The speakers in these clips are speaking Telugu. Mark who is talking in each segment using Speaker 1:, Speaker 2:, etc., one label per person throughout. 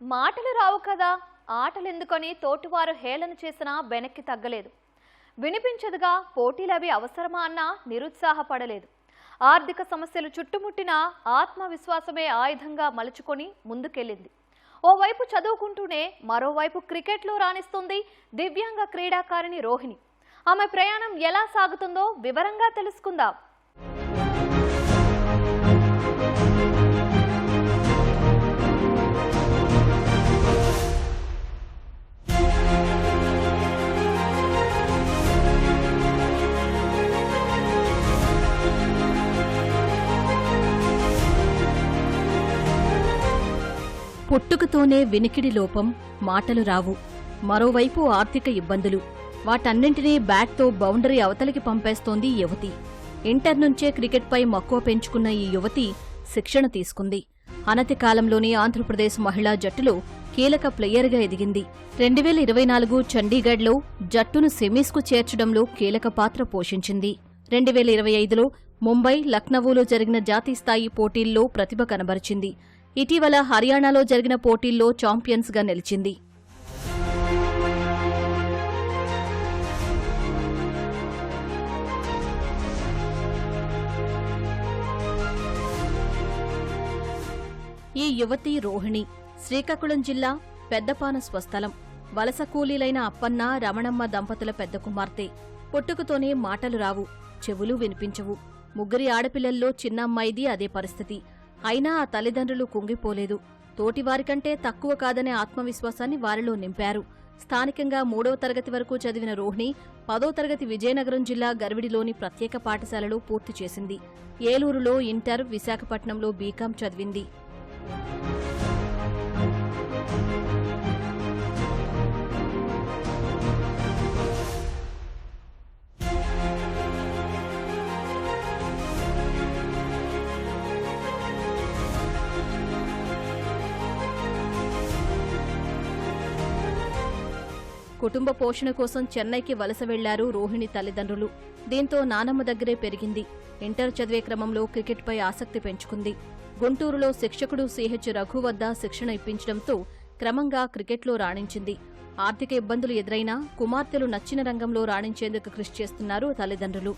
Speaker 1: మాటలు రావు కదా, ఆటలు ఎందుకని తోటివారు హేళన చేసినా వెనక్కి తగ్గలేదు. వినిపించదుగా పోటీలవి అవసరమా అన్నా నిరుత్సాహపడలేదు. ఆర్థిక సమస్యలు చుట్టుముట్టిన ఆత్మవిశ్వాసమే ఆయుధంగా మలుచుకొని ముందుకెళ్ళింది. ఓవైపు చదువుకుంటూనే మరోవైపు క్రికెట్లో రాణిస్తుంది దివ్యాంగ క్రీడాకారిణి రోహిణి. ఆమె ప్రయాణం ఎలా సాగుతుందో వివరంగా తెలుసుకుందాం.
Speaker 2: పుట్టుకతోనే వినికిడి లోపం, మాటలు రావు. మరోవైపు ఆర్థిక ఇబ్బందులు. వాటన్నింటినీ బ్యాట్తో బౌండరీ అవతలికి పంపేస్తోంది యువతి. ఇంటర్ నుంచే క్రికెట్పై మక్కువ పెంచుకున్న ఈ యువతి శిక్షణ తీసుకుంది. అనతి కాలంలోనే ఆంధ్రప్రదేశ్ మహిళా జట్టులో కీలక ప్లేయర్గా ఎదిగింది. 2024 చండీగఢ్లో జట్టును సెమీస్కు చేర్చడంలో కీలక పాత్ర పోషించింది. 2025లో ముంబై, లక్నవూలో జరిగిన జాతీయస్థాయి పోటీల్లో ప్రతిభ కనబరిచింది. ఇటీవల హర్యానాలో జరిగిన పోటీల్లో ఛాంపియన్స్గా నిలిచింది. ఈ యువతి రోహిణి శ్రీకాకుళం జిల్లా పెద్దపాన స్వస్థలం. వలస కూలీలైన అప్పన్న, రమణమ్మ దంపతుల పెద్ద కుమార్తె. పుట్టుకతోనే మాటలు రావు, చెవులు వినిపించవు. ముగ్గురి ఆడపిల్లల్లో చిన్న అమ్మాయిది అదే పరిస్థితి. అయినా ఆ తల్లిదండ్రులు కుంగిపోలేదు. తోటివారికంటే తక్కువ కాదనే ఆత్మవిశ్వాసాన్ని వారిలో నింపారు. స్థానికంగా 3వ తరగతి వరకు చదివిన రోహిణి 10వ తరగతి విజయనగరం జిల్లా గర్విడిలోని ప్రత్యేక పాఠశాలలో పూర్తి చేసింది. ఏలూరులో ఇంటర్, విశాఖపట్నంలో బీకాం చదివింది. కుటుంబ పోషణ కోసం చెన్నైకి వలస వెళ్లారు రోహిణి తల్లిదండ్రులు. దీంతో నానమ్మ దగ్గరే పెరిగింది. ఇంటర్ చదివే క్రమంలో క్రికెట్పై ఆసక్తి పెంచుకుంది. గుంటూరులో శిక్షకుడు సిహెచ్ రఘు వద్ద శిక్షణ ఇప్పించడంతో క్రమంగా క్రికెట్లో రాణించింది. ఆర్థిక ఇబ్బందులు ఎదురైనా కుమార్తెలు నచ్చిన రంగంలో రాణించేందుకు కృషి చేస్తున్నారు తల్లిదండ్రులు.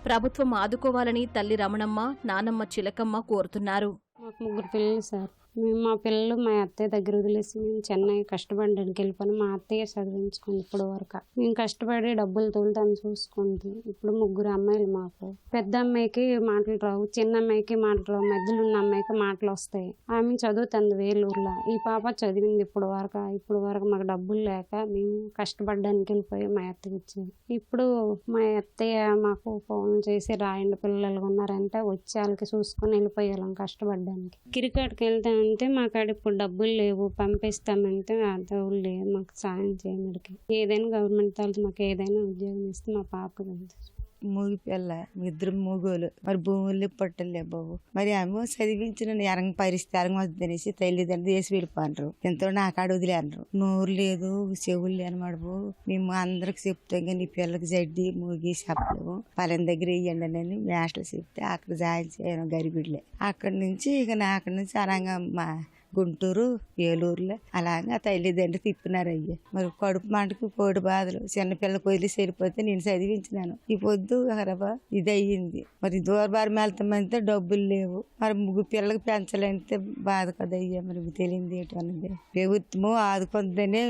Speaker 2: ప్రభుత్వం ఆదుకోవాలని తల్లి రమణమ్మ, నానమ్మ చిలకమ్మ కోరుతున్నారు.
Speaker 3: మాకు 3 పిల్లలు సార్. మేము మా పిల్లలు మా అత్తయ్య దగ్గర వదిలేసి మేము చెన్నై కష్టపడడానికి వెళ్ళిపోయినా మా అత్తయ్య చదివించుకుంది ఇప్పుడు వరకు. మేము కష్టపడి డబ్బులు తోలుతాను చూసుకుంది. ఇప్పుడు 3 అమ్మాయిలు మాకు. పెద్ద అమ్మాయికి మాటలు రావు, చిన్న అమ్మాయికి మాటలు రావు, మధ్యలో ఉన్న అమ్మాయికి మాటలు వస్తాయి. ఆమె చదువుతుంది వేలూరులో. ఈ పాప చదివింది ఇప్పుడు వరకు మాకు డబ్బులు లేక మేము కష్టపడడానికి వెళ్ళిపోయి మా అత్తయ్య ఇచ్చింది. ఇప్పుడు మా అత్తయ్య మాకు ఫోన్ చేసి రాయండి పిల్లలు ఉన్నారంటే వచ్చి వాళ్ళకి చూసుకొని వెళ్ళిపోయాం కష్టపడడానికి. క్రికెట్కి వెళ్తాం అంటే మాకాడ ఇప్పుడు డబ్బులు లేవు, పంపిస్తామంటే డబ్బులు లేవు, మాకు సాయం చేయడానికి. ఏదైనా గవర్నమెంట్ వాళ్ళు మాకు ఏదైనా ఉద్యోగం ఇస్తే మా పాపకు
Speaker 4: మూగి పిల్ల, 2 మూగోలు. మరి భూములు పట్టలే బాబు. మరి ఆమె చదివించిన ఎరంగ పరిస్థితి ఎరంగనేసి తల్లిదండ్రులు వేసి వెళ్ళిపోండ్రు. ఎంతో నాకాడ వదిలేండ్రు. నోరు లేదు, చెవులు లేనమాట బాబు. మేము అందరికి చెప్తాం కానీ నీ పిల్లకి జడ్డి మూగి చెప్పలేము. పలాన దగ్గర ఇయ్యండి అని మేస్టర్లు చెప్తే అక్కడ జాయిన్ చేయను గరిబిడ్లే. అక్కడి నుంచి అక్కడి నుంచి అనంగా మా గుంటూరు, ఏలూరులో అలాగా తల్లిదండ్రులు తిప్పినారు అయ్యా. మరి కడుపు మంటకు కోడి బాధలు. చిన్నపిల్లలకు వదిలేసి వెళ్ళిపోతే నేను చదివించినాను. ఈ పొద్దు హరబా ఇది అయ్యింది. మరి దూరబారం వెళ్తామంటే డబ్బులు లేవు. మరి 3 పిల్లలకి పెంచాలంటే బాధ కదయ్యా. మరి తెలియదు ఏంటన్నది. ప్రభుత్వము ఆదుకుందనే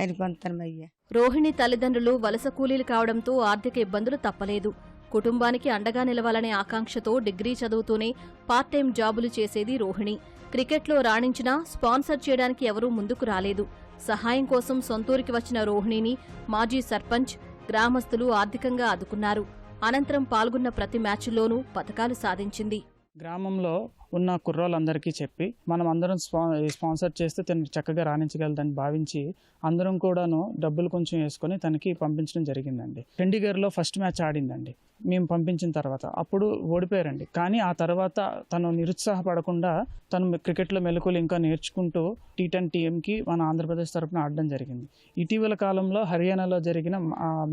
Speaker 4: అనుకుంటాను అయ్యా.
Speaker 2: రోహిణి తల్లిదండ్రులు వలస కూలీలు కావడంతో ఆర్థిక ఇబ్బందులు తప్పలేదు. కుటుంబానికి అండగా నిలవాలనే ఆకాంక్షతో డిగ్రీ చదువుతూనే పార్ట్ టైం జాబులు చేసేది రోహిణి. క్రికెట్లో రాణించినా స్పాన్సర్ చేయడానికి ఎవరూ ముందుకు రాలేదు. సహాయం కోసం సొంతూరికి వచ్చిన రోహిణిని మాజీ సర్పంచ్, గ్రామస్తులు ఆర్థికంగా ఆదుకున్నారు. అనంతరం పాల్గొన్న ప్రతి మ్యాచ్లోనూ పతకాలు సాధించింది.
Speaker 5: గ్రామంలో ఉన్న కుర్రోళ్ళందరికీ చెప్పి మనం అందరం స్పాన్సర్ చేస్తే తను చక్కగా రాణించగలదని భావించి అందరం కూడాను డబ్బులు కొంచెం వేసుకొని తనకి పంపించడం జరిగిందండి. చండీగఢ్లో ఫస్ట్ మ్యాచ్ ఆడిందండి. మేము పంపించిన తర్వాత అప్పుడు ఓడిపోయారండి. కానీ ఆ తర్వాత తను నిరుత్సాహపడకుండా తను క్రికెట్లో మెలకువలు ఇంకా నేర్చుకుంటూ T10 టీంకి మన ఆంధ్రప్రదేశ్ తరఫున ఆడడం జరిగింది. ఇటీవల కాలంలో హర్యానాలో జరిగిన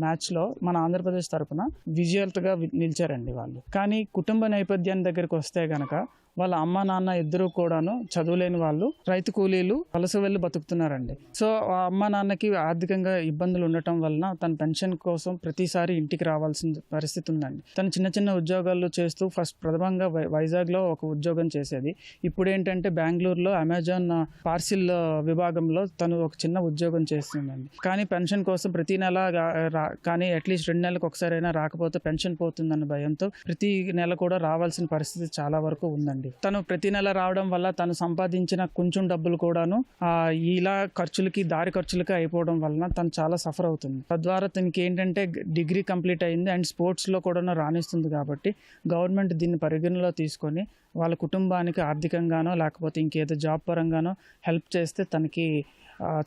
Speaker 5: మ్యాచ్లో మన ఆంధ్రప్రదేశ్ తరఫున విజేతగా నిలిచారండి వాళ్ళు. కానీ కుటుంబ నేపథ్యాన్ని దగ్గరికి వస్తే గనక వాళ్ళ అమ్మ నాన్న ఇద్దరు కూడాను చదువులేని వాళ్ళు, రైతు కూలీలు, వలస వెళ్ళి బతుకుతున్నారండి. సో ఆ అమ్మ నాన్నకి ఆర్థికంగా ఇబ్బందులు ఉండటం వలన తన పెన్షన్ కోసం ప్రతిసారి ఇంటికి రావాల్సిన పరిస్థితి ఉందండి. తను చిన్న చిన్న ఉద్యోగాలు చేస్తూ ఫస్ట్ ప్రథమంగా వైజాగ్లో ఒక ఉద్యోగం చేసేది. ఇప్పుడు ఏంటంటే బెంగళూరులో అమెజాన్ పార్సిల్ విభాగంలో తను ఒక చిన్న ఉద్యోగం చేస్తుందండి. కానీ పెన్షన్ కోసం ప్రతి నెల కానీ అట్లీస్ట్ 2 నెలలకు ఒకసారైనా రాకపోతే పెన్షన్ పోతుందన్న భయంతో ప్రతి నెల కూడా రావాల్సిన పరిస్థితి చాలా వరకు ఉందండి. తను ప్రతి నెల రావడం వల్ల తను సంపాదించిన కొంచెం డబ్బులు కూడాను ఇలా దారి ఖర్చులకి అయిపోవడం వలన తను చాలా సఫర్ అవుతుంది. తద్వారా తనకి ఏంటంటే డిగ్రీ కంప్లీట్ అయింది అండ్ స్పోర్ట్స్లో కూడా రాణిస్తుంది. కాబట్టి గవర్నమెంట్ దీన్ని పరిగణలో తీసుకొని వాళ్ళ కుటుంబానికి ఆర్థికంగానో లేకపోతే ఇంకేదో జాబ్ పరంగానో హెల్ప్ చేస్తే తనకి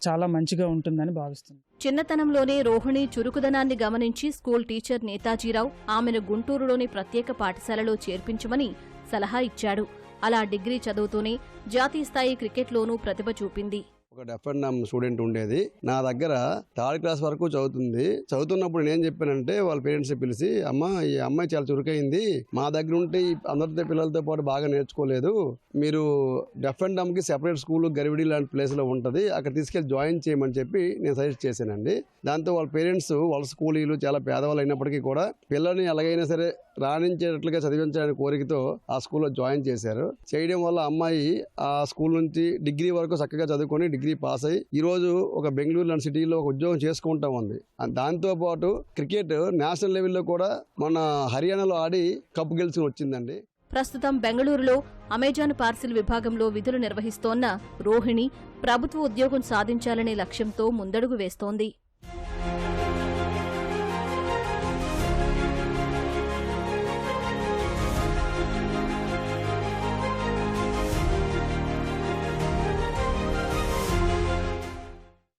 Speaker 5: చాలా మంచిగా ఉంటుందని భావిస్తుంది.
Speaker 2: చిన్నతనంలోనే రోహిణి చురుకుదనాన్ని గమనించి స్కూల్ టీచర్ నేతాజీరావు ఆమెను గుంటూరులోని ప్రత్యేక పాఠశాలలో చేర్పించమని సలహా ఇచ్చాడు. అలా డిగ్రీ చదువుతూనే జాతీయ స్థాయి క్రికెట్లోనూ ప్రతిభ చూపింది.
Speaker 6: ఒక డెఫ్ అండ్ డమ్ స్టూడెంట్ ఉండేది నా దగ్గర, 3rd క్లాస్ వరకు చదువుతున్నప్పుడు నేను చెప్పానంటే వాళ్ళ పేరెంట్స్ పిలిచి, అమ్మ ఈ అమ్మాయి చాలా చురుకైంది, మా దగ్గర ఉంటే అందరితో పిల్లలతో పాటు బాగా నేర్చుకోలేదు, మీరు deaf and డమ్కి separate school Garividi లాంటి ప్లేస్లో ఉంటుంది, అక్కడ తీసుకెళ్ళి జాయిన్ చేయమని చెప్పి నేను సజెస్ట్ చేశానండి. దాంతో వాళ్ళ పేరెంట్స్ వలస కూలీలు చాలా పేదవాళ్ళు అయినప్పటికీ కూడా పిల్లల్ని ఎలాగైనా సరే రాణించేటట్లుగా చదివించాలనే కోరికతో ఆ స్కూల్లో జాయిన్ చేశారు. చేయడం వల్ల అమ్మాయి ఆ స్కూల్ నుంచి డిగ్రీ వరకు చక్కగా చదువుకొని డిగ్రీ పాస్ అయ్యి ఈరోజు ఒక బెంగళూరు లాంటి సిటీలో ఒక ఉద్యోగం చేసుకుంటా ఉంది. దాంతోపాటు క్రికెట్ నేషనల్ లెవెల్లో కూడా మన హర్యానాలో ఆడి కప్పు గెలుచుకుని వచ్చిందండి.
Speaker 2: ప్రస్తుతం బెంగళూరులో అమెజాన్ పార్సిల్ విభాగంలో విధులు నిర్వహిస్తోన్న రోహిణి ప్రభుత్వ ఉద్యోగం సాధించాలనే లక్ష్యంతో ముందడుగు వేస్తోంది.